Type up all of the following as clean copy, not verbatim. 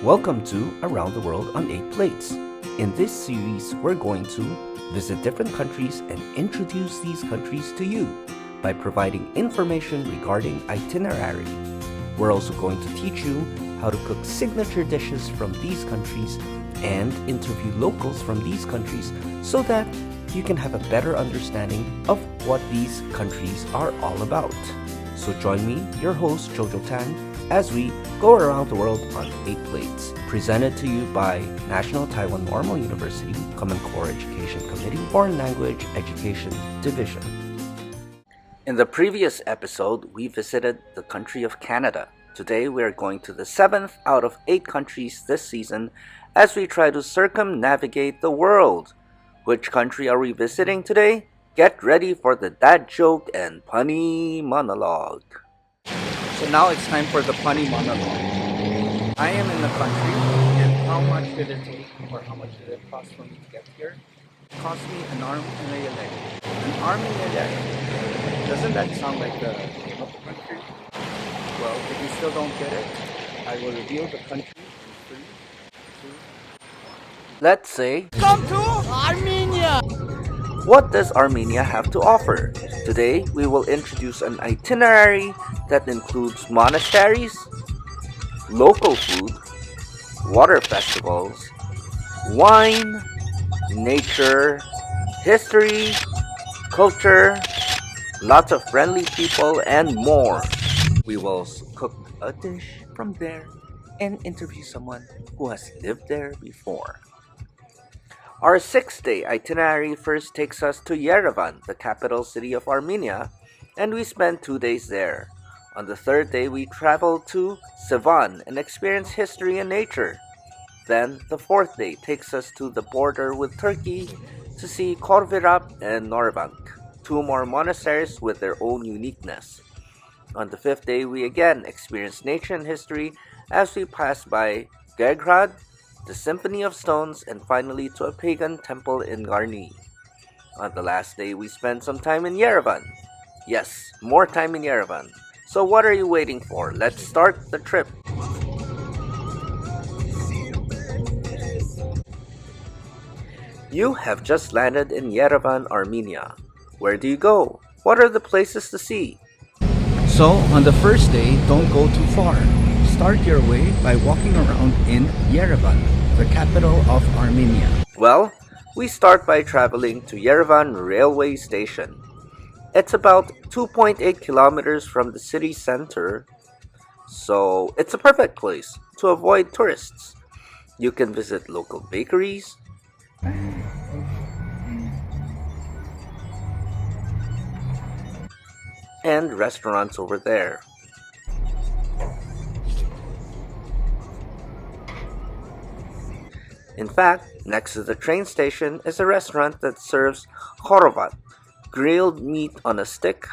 Welcome to Around the World on 8 Plates. In this series, we're going to visit different countries and introduce these countries to you by providing information regarding itinerary. We're also going to teach you how to cook signature dishes from these countries and interview locals from these countries so that you can have a better understanding of what these countries are all about. So join me, your host Jojo Tang, as we go around the world on 8 Plates. Presented to you by National Taiwan Normal University Common Core Education Committee Foreign Language Education Division. In the previous episode, we visited the country of Canada. Today we are going to the 7th out of 8 countries this season as we try to circumnavigate the world. Which country are we visiting today? Get ready for the dad joke and punny monologue. So now it's time for the punny monologue. I am in the country, and how much did it take or how much did it cost for me to get here? It cost me an arm and a leg. An arm and a leg. Doesn't that sound like the name of the country? Well, if you still don't get it, I will reveal the country in 3, 2, 1. Let's say, Come to Armenia! what does Armenia have to offer? Today, we will introduce an itinerary that includes monasteries, local food, water festivals, wine, nature, history, culture, lots of friendly people, and more. We will cook a dish from there and interview someone who has lived there before. Our 6-day itinerary first takes us to Yerevan, the capital city of Armenia, and we spend 2 days there. On the 3rd day, we travel to Sevan and experience history and nature. Then, the 4th day takes us to the border with Turkey to see Korvirap and Norvank, 2 more monasteries with their own uniqueness. On the 5th day, we again experience nature and history as we pass by Gergrad, the Symphony of Stones, and finally to a pagan temple in Garni. On the last day, we spend some time in Yerevan. Yes, more time in Yerevan. So what are you waiting for? Let's start the trip. You have just landed in Yerevan, Armenia. Where do you go? What are the places to see? So, on the first day, don't go too far. Start your way by walking around in Yerevan, the capital of Armenia. Well, we start by traveling to Yerevan railway station. It's about 2.8 kilometers from the city center, so it's a perfect place to avoid tourists. You can visit local bakeries, and restaurants over there. In fact, next to the train station is a restaurant that serves khorovat, grilled meat on a stick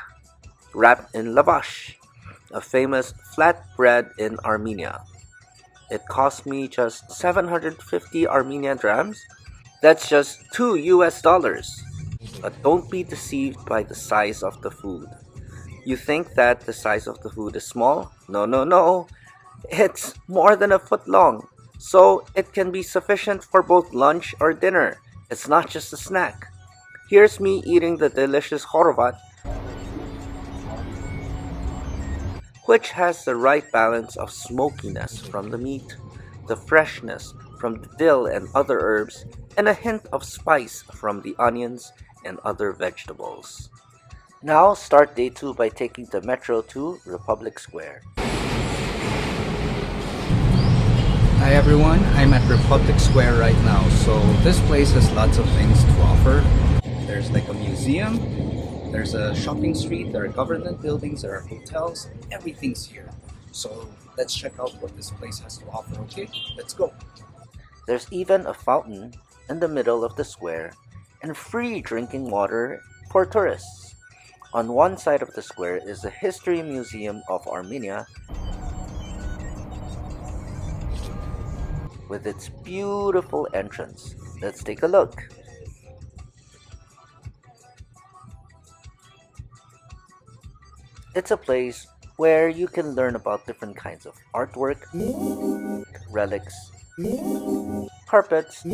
wrapped in lavash, a famous flatbread in Armenia. It cost me just 750 Armenian drams. That's just $2. But don't be deceived by the size of the food. You think that the size of the food is small? No. It's more than a foot long. So it can be sufficient for both lunch or dinner. It's not just a snack. Here's me eating the delicious khorovat, which has the right balance of smokiness from the meat, the freshness from the dill and other herbs, and a hint of spice from the onions and other vegetables. Now start day 2 by taking the metro to Republic Square. Hi everyone, I'm at Republic Square right now. So this place has lots of things to offer. There's like a museum, there's a shopping street, there are government buildings, there are hotels, everything's here. So let's check out what this place has to offer, okay? Let's go. There's even a fountain in the middle of the square and free drinking water for tourists. On one side of the square is the History Museum of Armenia with its beautiful entrance. Let's take a look. It's a place where you can learn about different kinds of artwork, relics, carpets,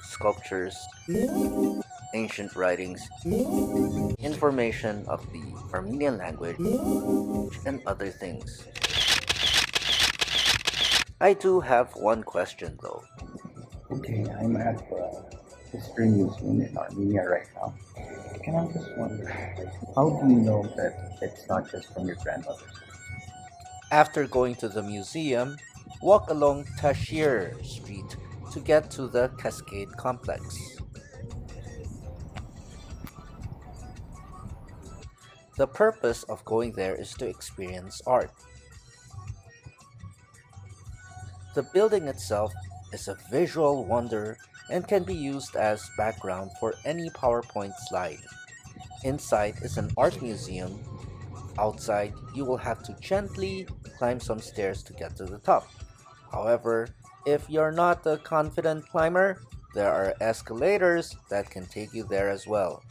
sculptures, ancient writings, information of the Armenian language, and other things. I do have one question though. Okay, I'm at the History Museum in Armenia right now. And I'm just wondering, how do you know that it's not just from your grandmother's house? After going to the museum, walk along Tashir Street to get to the Cascade Complex. The purpose of going there is to experience art. The building itself is a visual wonder and can be used as background for any PowerPoint slide. Inside is an art museum. Outside, you will have to gently climb some stairs to get to the top. However, if you're not a confident climber, there are escalators that can take you there as well.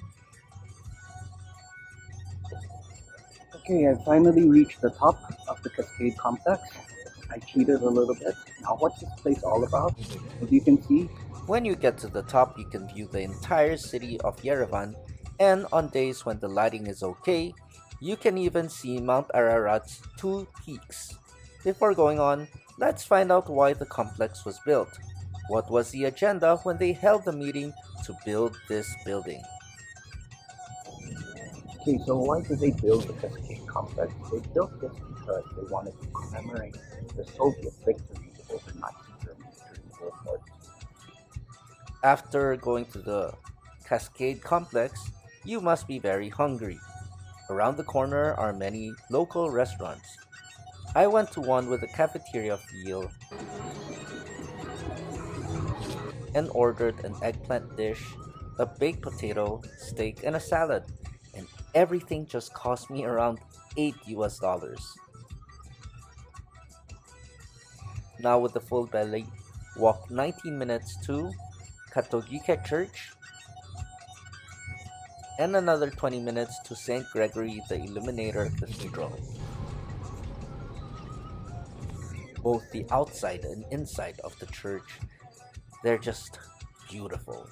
Okay, I finally reached the top of the Cascade Complex. I cheated a little bit. Now, what's this place all about? As you can see, When you get to the top, you can view the entire city of Yerevan, and on days when the lighting is okay, you can even see Mount Ararat's two peaks. Before going on, let's find out why the complex was built. What was the agenda when they held the meeting to build this building? okay, so why did they build the Cascade Complex? They built this because they wanted to commemorate the Soviet victory over Nazi Germany during World War II. After going to the Cascade Complex, you must be very hungry. Around the corner are many local restaurants. I went to one with a cafeteria feel and ordered an eggplant dish, a baked potato, steak, and a salad, and everything just cost me around $8. Now with the full belly, walk 19 minutes to Katolike Church and another 20 minutes to St. Gregory the Illuminator Cathedral. Both the outside and inside of the church, they're just beautiful.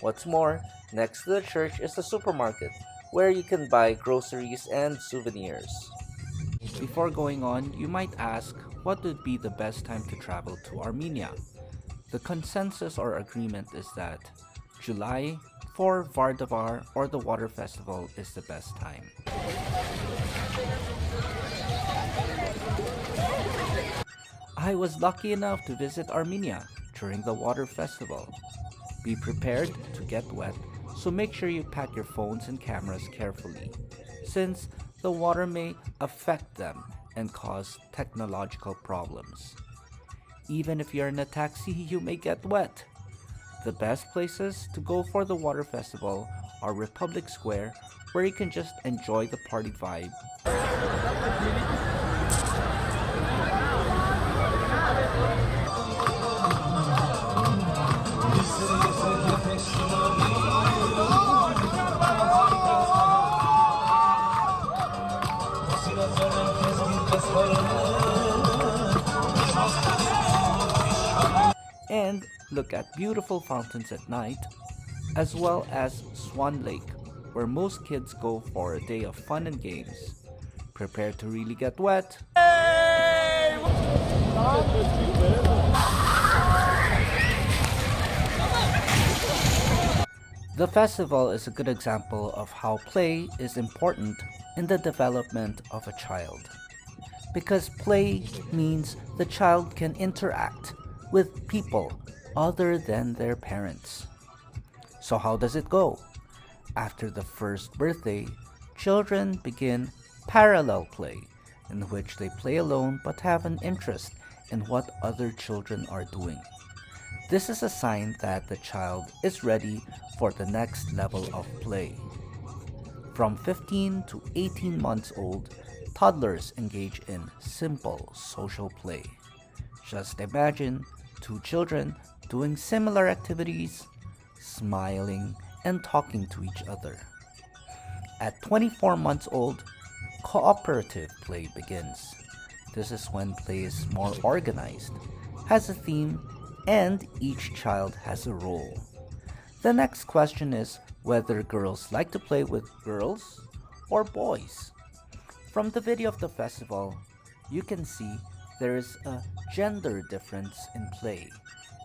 What's more, next to the church is the supermarket, where you can buy groceries and souvenirs. Before going on, you might ask, what would be the best time to travel to Armenia? The consensus or agreement is that July for Vardavar or the water festival is the best time. I was lucky enough to visit Armenia during the water festival. Be prepared to get wet, so make sure you pack your phones and cameras carefully, since the water may affect them and cause technological problems. Even if you're in a taxi, you may get wet. The best places to go for the water festival are Republic Square, where you can just enjoy the party vibe, and look at beautiful fountains at night, as well as Swan Lake, where most kids go for a day of fun and games. Prepare to really get wet. The festival is a good example of how play is important in the development of a child. Because play means the child can interact with people other than their parents. So how does it go? After the first birthday, children begin parallel play, in which they play alone but have an interest in what other children are doing. This is a sign that the child is ready for the next level of play. From 15 to 18 months old, toddlers engage in simple social play. Just imagine two children doing similar activities smiling, and talking to each other. At 24 months old, cooperative play begins. This is when play is more organized, has a theme, and each child has a role. The next question is whether girls like to play with girls or boys. From the video of the festival, you can see there is a gender difference in play,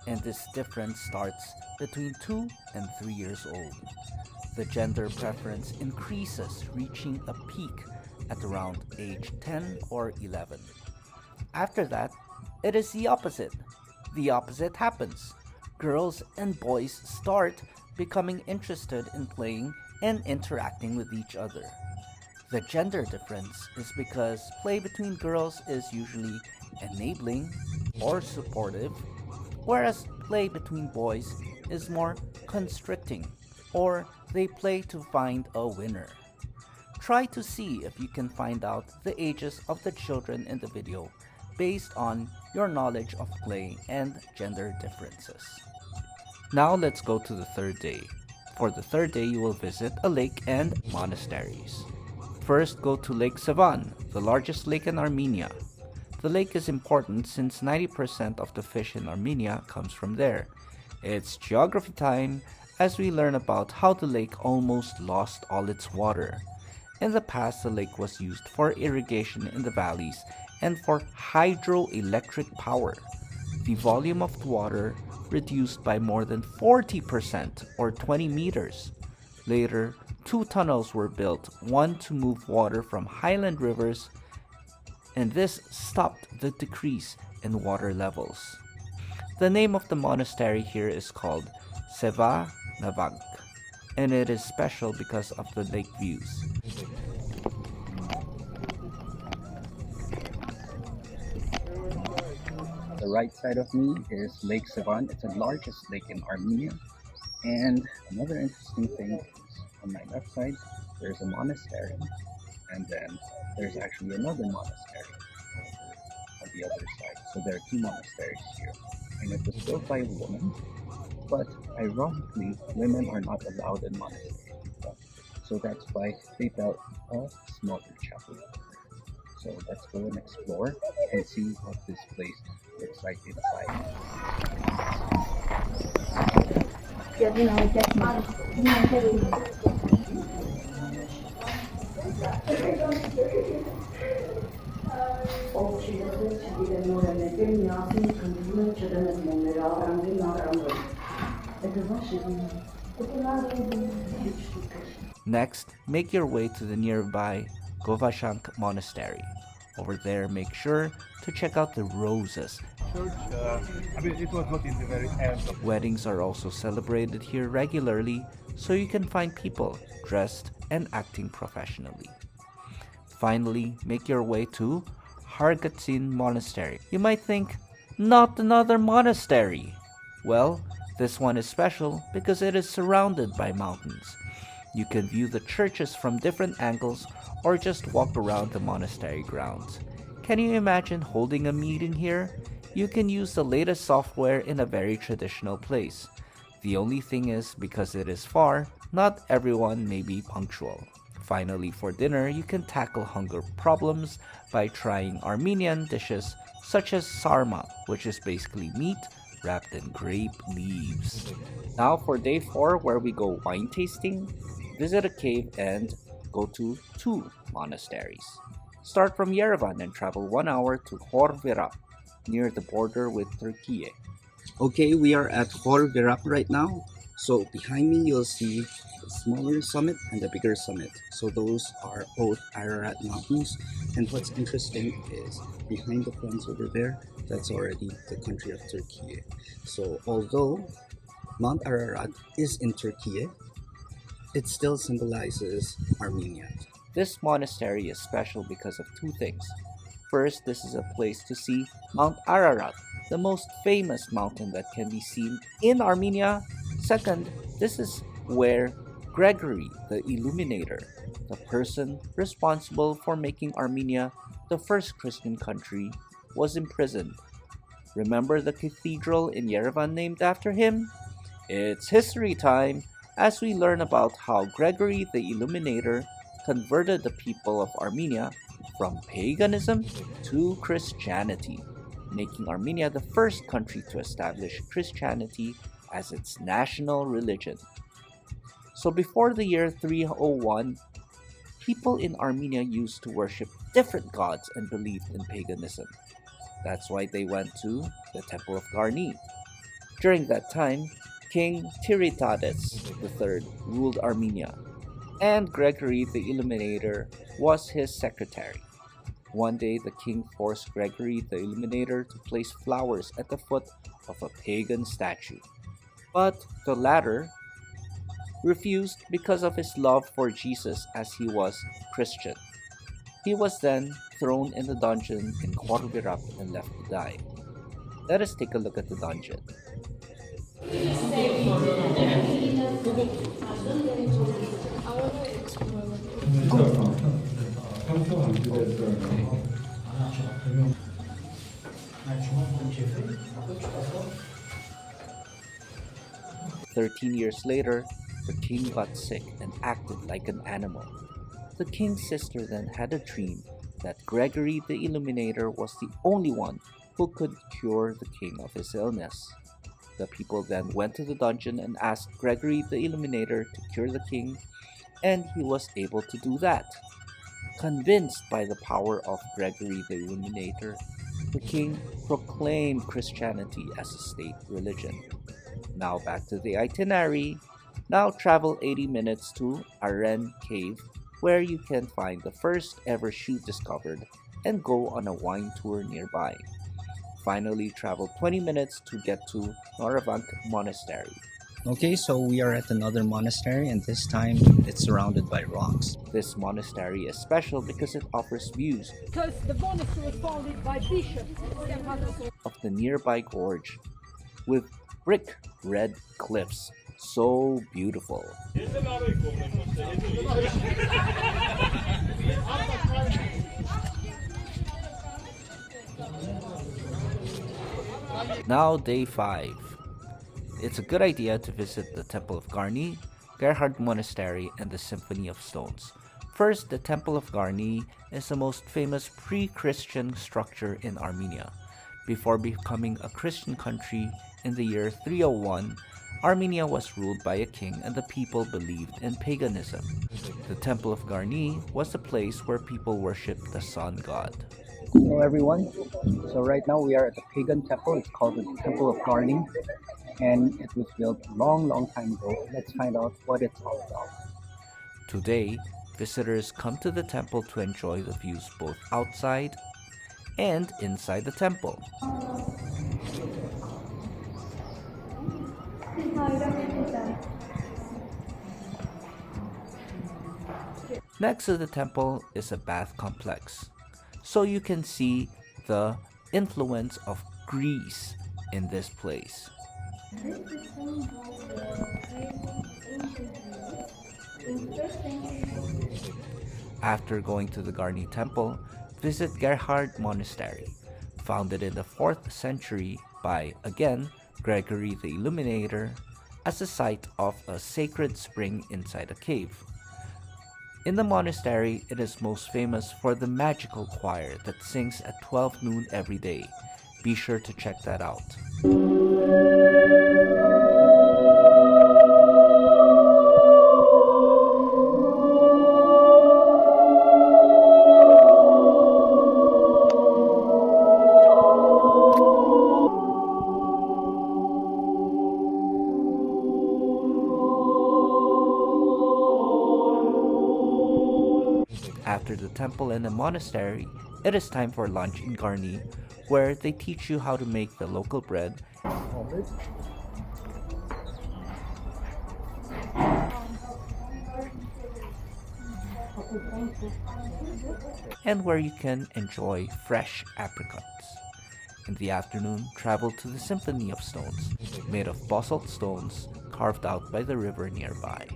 and this difference starts between 2 and 3 years old. The gender preference increases, reaching a peak at around age 10 or 11. After that, it is the opposite. The opposite happens. Girls and boys start becoming interested in playing and interacting with each other. The gender difference is because play between girls is usually enabling or supportive, whereas play between boys is more constricting, or they play to find a winner. Try to see if you can find out the ages of the children in the video based on your knowledge of play and gender differences. Now let's go to the third day. For the third day, you will visit a lake and monasteries. First, go to lakesevan, the largest lake in Armenia. The lake is important since 90% of the fish in Armenia comes from there. It's geography time as we learn about how the lake almost lost all its water. In the past, the lake was used for irrigation in the valleys and for hydroelectric power. The volume of the water reduced by more than 40% or 20 meters. Later, 2 tunnels were built, one to move water from highland rivers, and this stopped the decrease in water levels. The name of the monastery here is called Seva Navank, and it is special because of the lake views. The right side of me is Lake Sevan. It's the largest lake in Armenia. And another interesting thing is on my left side, there's a monastery. And then there's actually another monastery on the other side. So there are 2 monasteries here. And it was built by a woman. But ironically, women are not allowed in monasteries. So that's why they built a smaller chapel. So let's go and explore and see what this place looks like inside. Next, make your way to the nearby Govashank Monastery. Over there, make sure to check out the roses. It was not in the very end of Weddings are also celebrated here regularly, so you can find people dressed and acting professionally. Finally, make your way to Hargatsin Monastery. You might think, not another monastery. Well, this one is special because it is surrounded by mountains. You can view the churches from different angles or just walk around the monastery grounds. Can you imagine holding a meeting here? You can use the latest software in a very traditional place. The only thing is, because it is far, not everyone may be punctual. Finally, for dinner, you can tackle hunger problems by trying Armenian dishes such as sarma, which is basically meat wrapped in grape leaves. Now for day 4, where we go wine tasting, visit a cave and go to 2 monasteries. Start from Yerevan and travel 1 hour to Horvirap, near the border with Turkey. Okay, we are at Horvirap right now. So behind me, you'll see the smaller summit and the bigger summit. So those are both Ararat mountains. And what's interesting is behind the fence over there, that's already the country of Turkey. So although Mount Ararat is in Turkey, it still symbolizes Armenia. This monastery is special because of 2 things. First, this is a place to see Mount Ararat, the most famous mountain that can be seen in Armenia. Second, this is where Gregory the Illuminator, the person responsible for making Armenia the first Christian country, was imprisoned. Remember the cathedral in Yerevan named after him? It's history time as we learn about how Gregory the Illuminator converted the people of Armenia from paganism to Christianity, making Armenia the first country to establish Christianity as its national religion. So before the year 301, people in Armenia used to worship different gods and believed in paganism. That's why they went to the Temple of Garni. During that time, King Tiritades III ruled Armenia, and Gregory the Illuminator was his secretary. One day, the king forced Gregory the Illuminator to place flowers at the foot of a pagan statue. But the latter refused because of his love for Jesus as he was Christian. He was then thrown in the dungeon in Khorvirap and left to die. Let us take a look at the dungeon. "13 years later, the king got sick and acted like an animal. The king's sister then had a dream that Gregory the Illuminator was the only one who could cure the king of his illness. The people then went to the dungeon and asked Gregory the Illuminator to cure the king, and he was able to do that. Convinced by the power of Gregory the Illuminator, the king proclaimed Christianity as a state religion. Now back to the itinerary. Now travel 80 minutes to Aren Cave, where you can find the first ever shoe discovered, and go on a wine tour nearby. Finally, travel 20 minutes to get to Yerevan Monastery. Okay, so we are at another monastery, and this time it's surrounded by rocks. This monastery is special because it offers views Because the monastery was founded by bishops. of the nearby gorge with brick red cliffs. So beautiful. Now day 5. It's a good idea to visit the Temple of Garni, Gerhard Monastery, and the Symphony of Stones. First, the Temple of Garni is the most famous pre-Christian structure in Armenia. Before becoming a Christian country in the year 301, Armenia was ruled by a king and the people believed in paganism. The Temple of Garni was the place where people worshipped the sun god. Hello everyone. So right now we are at the pagan temple. It's called the Temple of Garni, and it was built a long time ago. Let's find out what it's all about. Today, visitors come to the temple to enjoy the views both outside and inside the temple. Next to the temple is a bath complex, so you can see the influence of Greece in this place. After going to the Garni temple, visit Gerhard Monastery, founded in the 4th century by, again, Gregory the Illuminator, as the site of a sacred spring inside a cave. In the monastery, it is most famous for the magical choir that sings at 12 noon every day. Be sure to check that out. After the temple and the monastery, it is time for lunch in Garni, where they teach you how to make the local bread and where you can enjoy fresh apricots. In the afternoon, travel to the Symphony of Stones, made of basalt stones carved out by the river nearby.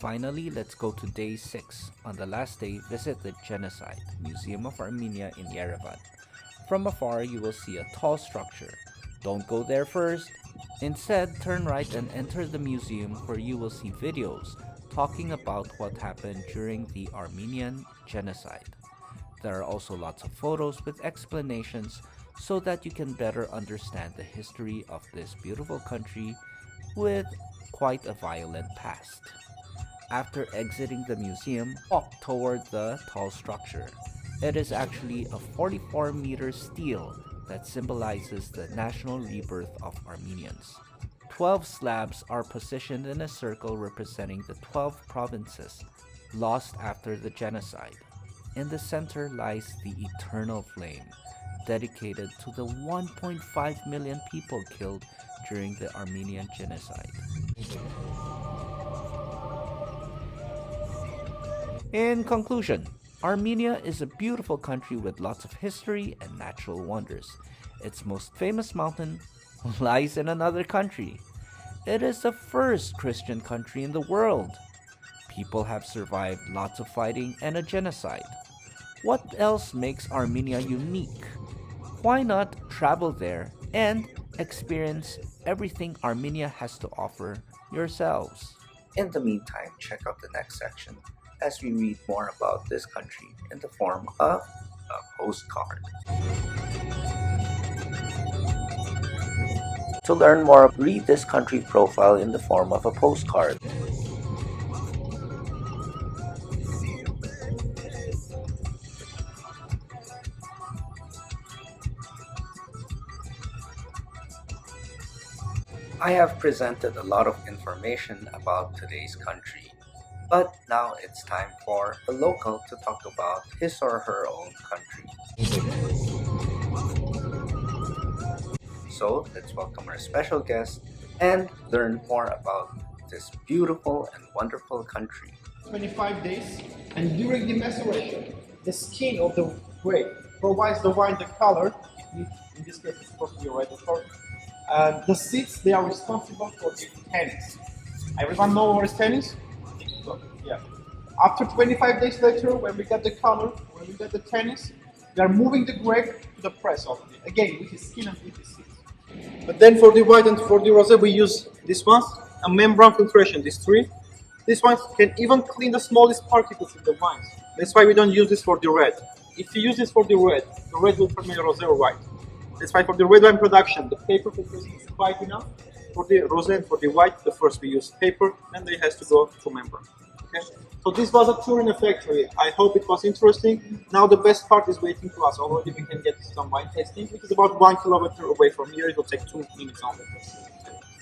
Finally, let's go to day 6. On the last day, visit the Genocide Museum of Armenia in Yerevan. From afar, you will see a tall structure. Don't go there first. Instead, turn right and enter the museum where you will see videos talking about what happened during the Armenian Genocide. There are also lots of photos with explanations so that you can better understand the history of this beautiful country with quite a violent past. After exiting the museum, walk toward the tall structure. It is actually a 44-meter stele that symbolizes the national rebirth of Armenians. 12 slabs are positioned in a circle representing the 12 provinces lost after the genocide. In the center lies the eternal flame, dedicated to the 1.5 million people killed during the Armenian genocide. In conclusion, Armenia is a beautiful country with lots of history and natural wonders. Its most famous mountain lies in another country. It is the first Christian country in the world. People have survived lots of fighting and a genocide. What else makes Armenia unique? Why not travel there and experience everything Armenia has to offer yourselves? In the meantime, check out the next section as we read more about this country in the form of a postcard. To learn more, read this country profile in the form of a postcard. I have presented a lot of information about today's country, but now it's time for a local to talk about his or her own country. So let's welcome our special guest and learn more about this beautiful and wonderful country. 25 days, and during the maceration, the skin of the grape provides the wine the color. In this case, it's supposed to be red, of course. The seeds, they are responsible for the tannins. Everyone know what is tannins? Yeah. After 25 days later, when we get the color, when we get the tannins, we are moving the grape to the press of it. Again, with the skin and with the seeds. But then for the white and for the rosé, we use this one, a membrane filtration, these three. These ones can even clean the smallest particles in the wines. That's why we don't use this for the red. If you use this for the red will ferment rosé or white. That's why for the red wine production, the paper filtration is quite enough. For the rosé and for the white, the first we use paper, and it has to go to membrane. Okay? So this was a tour in a factory. I hope it was interesting. Now the best part is waiting for us. Already we can get some wine tasting, which is about 1 kilometer away from here. It will take 2 minutes only.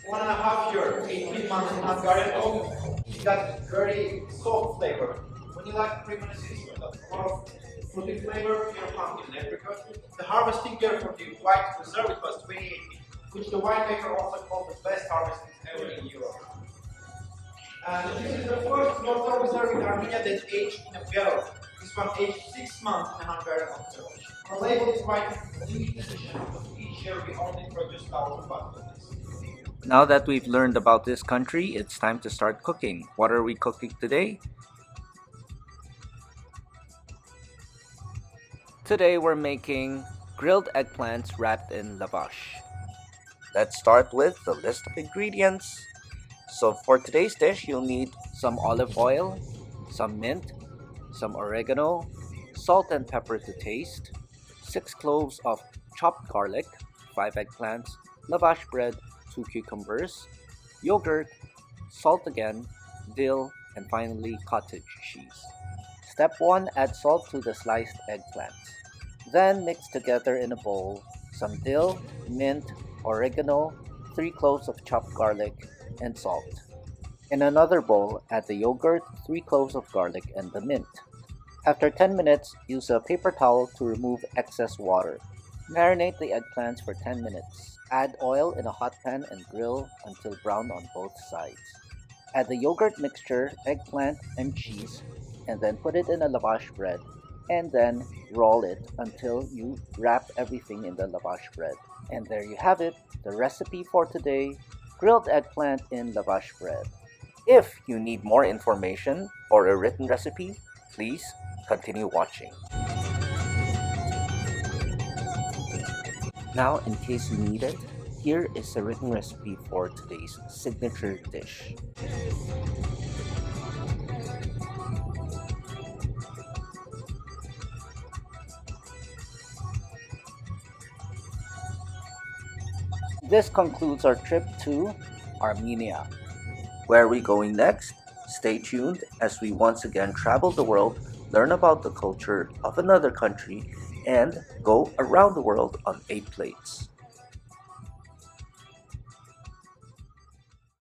1.5 years, 18 months in Hungarian oak. It got very soft flavor. When you like creaminess, a lot of fruity flavor, pure pumpkin and apricot. The harvesting year for the white reserve it was 2018, which the winemaker also called the best harvesting ever in Europe. And this is the first water reserve in Armenia that aged in a barrel. This one aged 6 months in a Hungarian oak barrel. The label is writing limited edition, but each year we only produce 1,000 bottles of this. Now that we've learned about this country, it's time to start cooking. What are we cooking today? Today we're making grilled eggplants wrapped in lavash. Let's start with the list of ingredients. So for today's dish, you'll need some olive oil, some mint, some oregano, salt and pepper to taste, 6 cloves of chopped garlic, 5 eggplants, lavash bread, 2 cucumbers, yogurt, salt again, dill, and finally cottage cheese. Step 1, add salt to the sliced eggplants. Then mix together in a bowl some dill, mint, oregano, 3 cloves of chopped garlic, and salt. In another bowl, add the yogurt, 3 cloves of garlic, and the mint. After 10 minutes, use a paper towel to remove excess water. Marinate the eggplants for 10 minutes. Add oil in a hot pan and grill until brown on both sides. Add the yogurt mixture, eggplant, and cheese, and then put it in a lavash bread, and then roll it until you wrap everything in the lavash bread. And there you have it, the recipe for today, grilled eggplant in lavash bread. If you need more information or a written recipe, please continue watching. Now, in case you need it, here is a written recipe for today's signature dish. This concludes our trip to Armenia. Where are we going next? Stay tuned as we once again travel the world, learn about the culture of another country, and go around the world on 8 plates.